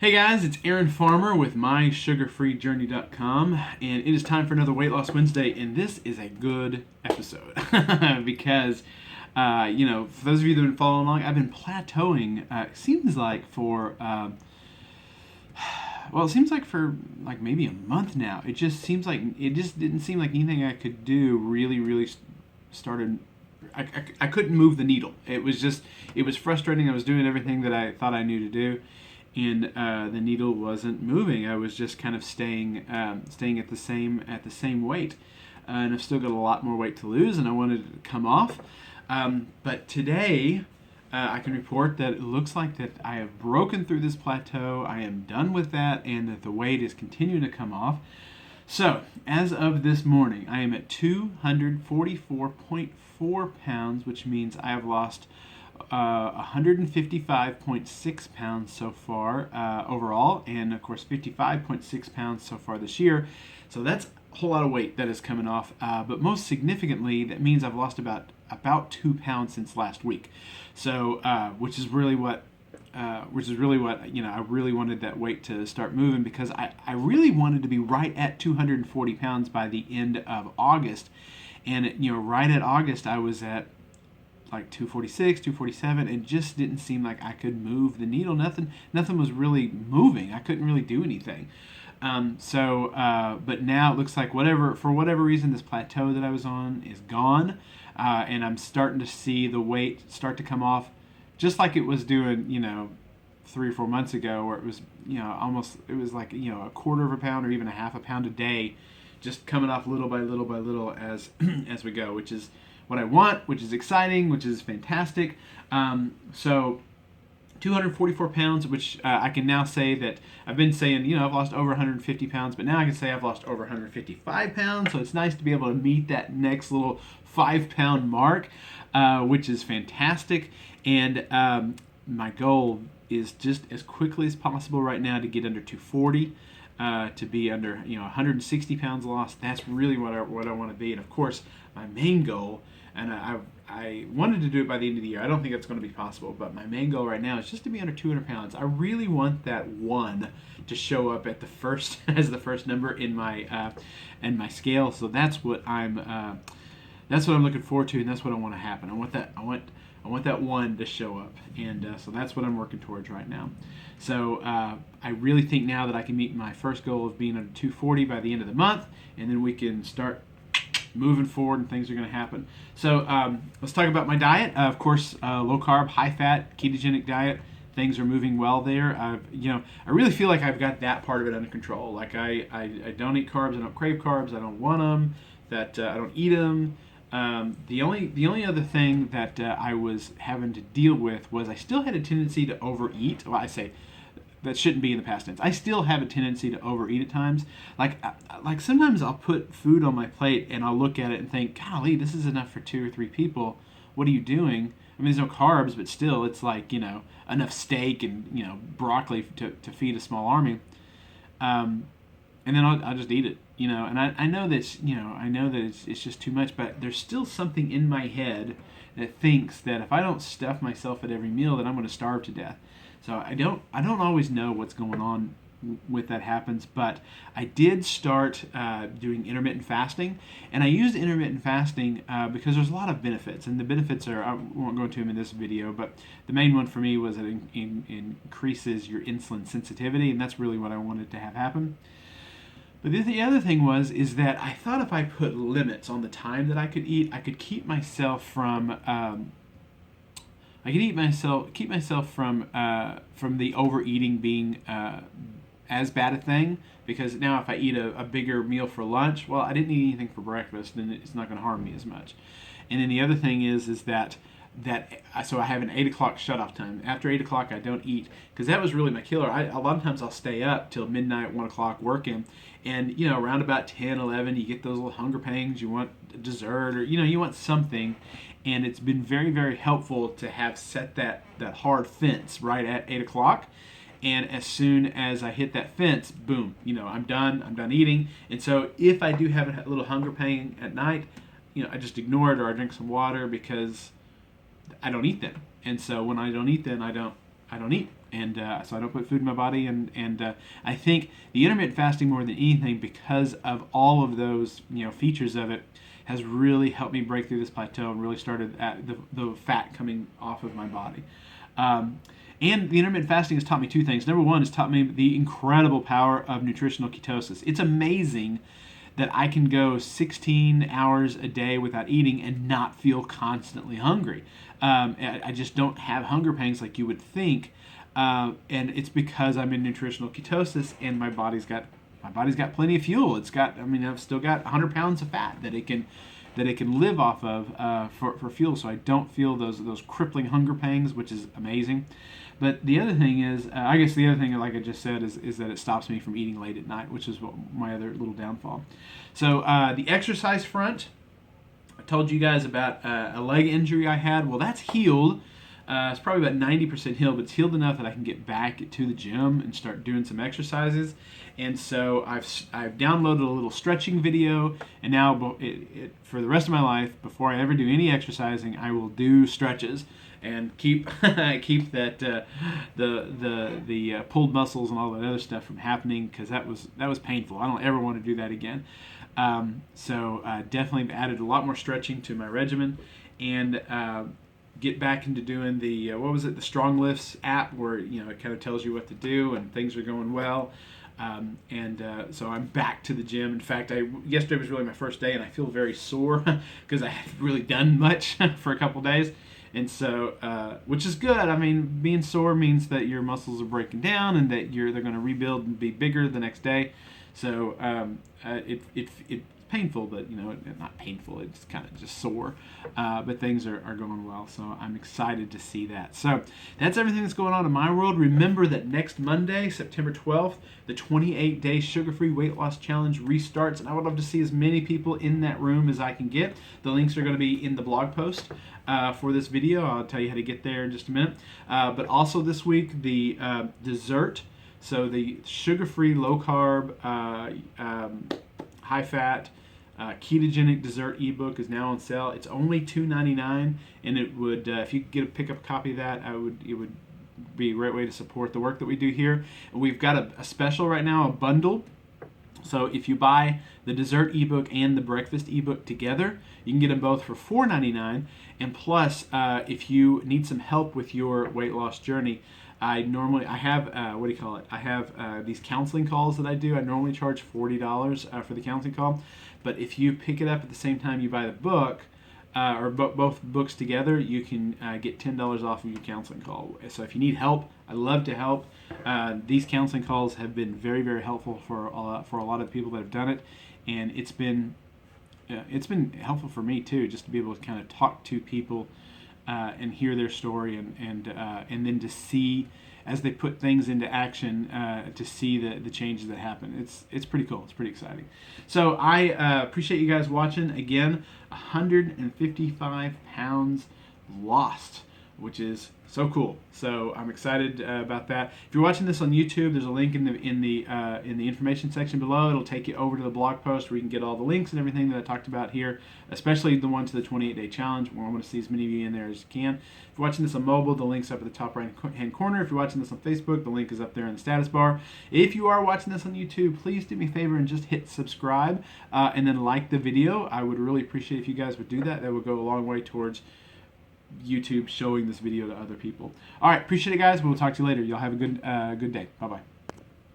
Hey guys, it's Aaron Farmer with MySugarFreeJourney.com, and it is time for another Weight Loss Wednesday, and this is a good episode because, for those of you that have been following along, I've been plateauing. It seems like it seems like for like maybe a month now. It just didn't seem like anything I could do really started. I couldn't move the needle. It was frustrating. I was doing everything that I thought I knew to do, and the needle wasn't moving. I was just kind of staying at the same weight, and I've still got a lot more weight to lose, and I wanted it to come off. But today, I can report that it looks like that I have broken through this plateau. I am done with that, and that the weight is continuing to come off. So, as of this morning, I am at 244.4 pounds, which means I have lost 155.6 pounds so far overall, and of course 55.6 pounds so far this year. So that's a whole lot of weight that is coming off. But most significantly, that means I've lost about 2 pounds since last week. So which is really what I really wanted that weight to start moving, because I really wanted to be right at 240 pounds by the end of August. And right at August I was at like 246, 247, and just didn't seem like I could move the needle. Nothing was really moving. I couldn't really do anything. But now it looks like for whatever reason, this plateau that I was on is gone, and I'm starting to see the weight start to come off, just like it was doing, 3 or 4 months ago, where it was, it was like, a quarter of a pound or even a half a pound a day, just coming off little by little as as we go, which is what I want, which is exciting, which is fantastic. So 244 pounds, which I can now say that I've been saying, I've lost over 150 pounds, but now I can say I've lost over 155 pounds. So it's nice to be able to meet that next little 5-pound mark, which is fantastic. And my goal is just as quickly as possible right now to get under 240. To be under 160 pounds lost. That's really what I want to be. And of course, my main goal, and I wanted to do it by the end of the year. I don't think that's going to be possible, but my main goal right now is just to be under 200 pounds. I really want that 1 to show up at the first as the first number in my scale. So that's what I'm looking forward to, and that's what I want to happen. I want that 1 to show up, and so that's what I'm working towards right now. So I really think now that I can meet my first goal of being under 240 by the end of the month, and then we can start moving forward, and things are going to happen. So let's talk about my diet. Of course, low carb, high fat, ketogenic diet. Things are moving well there. I really feel like I've got that part of it under control. Like I don't eat carbs. I don't crave carbs. I don't want them. I don't eat them. The only other thing that I was having to deal with was I still had a tendency to overeat. Well, I say that shouldn't be in the past tense. I still have a tendency to overeat at times. Like sometimes I'll put food on my plate and I'll look at it and think, golly, this is enough for 2 or 3 people. What are you doing? I mean, there's no carbs, but still, it's like, enough steak and, broccoli to feed a small army. And then I'll just eat it, and I know that, it's just too much, but there's still something in my head that thinks that if I don't stuff myself at every meal, then I'm going to starve to death. So I don't always know what's going on with that happens, but I did start doing intermittent fasting, and I used intermittent fasting because there's a lot of benefits, and the benefits are, I won't go into them in this video, but the main one for me was that it increases your insulin sensitivity, and that's really what I wanted to have happen. But the other thing is that I thought if I put limits on the time that I could eat, I could keep myself from keep myself from the overeating being as bad a thing. Because now if I eat a bigger meal for lunch, well, I didn't eat anything for breakfast, then it's not going to harm me as much. And then the other thing is that so I have an 8 o'clock shutoff time. After 8 o'clock, I don't eat, because that was really my killer. A lot of times I'll stay up till midnight, 1 o'clock working, and around about 10, 11, you get those little hunger pangs. You want dessert, or you want something, and it's been very, very helpful to have set that hard fence right at 8 o'clock. And as soon as I hit that fence, boom, I'm done eating. And so if I do have a little hunger pang at night, I just ignore it, or I drink some water, because I don't eat then. And so when I don't eat then, I don't don't eat, and so I don't put food in my body. And I think the intermittent fasting, more than anything, because of all of those features of it, has really helped me break through this plateau and really started at the fat coming off of my body. And the intermittent fasting has taught me two things. Number one, it's taught me the incredible power of nutritional ketosis. It's amazing that I can go 16 hours a day without eating and not feel constantly hungry. I just don't have hunger pangs like you would think, and it's because I'm in nutritional ketosis and my body's got plenty of fuel. I've still got 100 pounds of fat that it can live off of for fuel, so I don't feel those crippling hunger pangs, which is amazing. But the other thing is, I guess the other thing, like I just said, is that it stops me from eating late at night, which is my other little downfall. So the exercise front, I told you guys about a leg injury I had. Well, that's healed. It's probably about 90% healed, but it's healed enough that I can get back to the gym and start doing some exercises. And so I've downloaded a little stretching video, and now for the rest of my life, before I ever do any exercising, I will do stretches and keep that the pulled muscles and all that other stuff from happening, because that was painful. I don't ever want to do that again. So definitely added a lot more stretching to my regimen, and get back into doing the the Strong Lifts app, where it kind of tells you what to do and things are going well. So I'm back to the gym. In fact, yesterday was really my first day, and I feel very sore because I haven't really done much for a couple days. And so, which is good. I mean, being sore means that your muscles are breaking down and that they're going to rebuild and be bigger the next day. So it's painful, but not painful. It's kind of just sore. But things are going well. So I'm excited to see that. So that's everything that's going on in my world. Remember that next Monday, September 12th, the 28-day sugar-free weight loss challenge restarts, and I would love to see as many people in that room as I can get. The links are going to be in the blog post for this video. I'll tell you how to get there in just a minute. But also this week, the dessert. So the sugar-free, low-carb, high-fat, ketogenic dessert ebook is now on sale. It's only $2.99, and it would, if you could pick up a copy of that, it would be a great way to support the work that we do here. And we've got a special right now, a bundle. So if you buy the dessert ebook and the breakfast ebook together, you can get them both for $4.99. And plus, if you need some help with your weight loss journey, I have I have these counseling calls that I do. I normally charge $40 for the counseling call, but if you pick it up at the same time you buy the book, or both books together, you can get $10 off of your counseling call. So if you need help, I love to help. These counseling calls have been very, very helpful for a lot of people that have done it, and it's been helpful for me too, just to be able to kind of talk to people and hear their story, and then to see as they put things into action, to see the changes that happen. It's pretty cool. It's pretty exciting. So I appreciate you guys watching. Again, 155 pounds lost, which is so cool. So I'm excited about that. If you're watching this on YouTube, there's a link in the information section below. It'll take you over to the blog post where you can get all the links and everything that I talked about here, especially the one to the 28-day challenge, where I want to see as many of you in there as you can. If you're watching this on mobile, the link's up at the top right-hand corner. If you're watching this on Facebook, the link is up there in the status bar. If you are watching this on YouTube, please do me a favor and just hit subscribe and then like the video. I would really appreciate if you guys would do that. That would go a long way towards YouTube showing this video to other people. All right, appreciate it, guys. We'll talk to you later. Y'all have a good day. Bye-bye.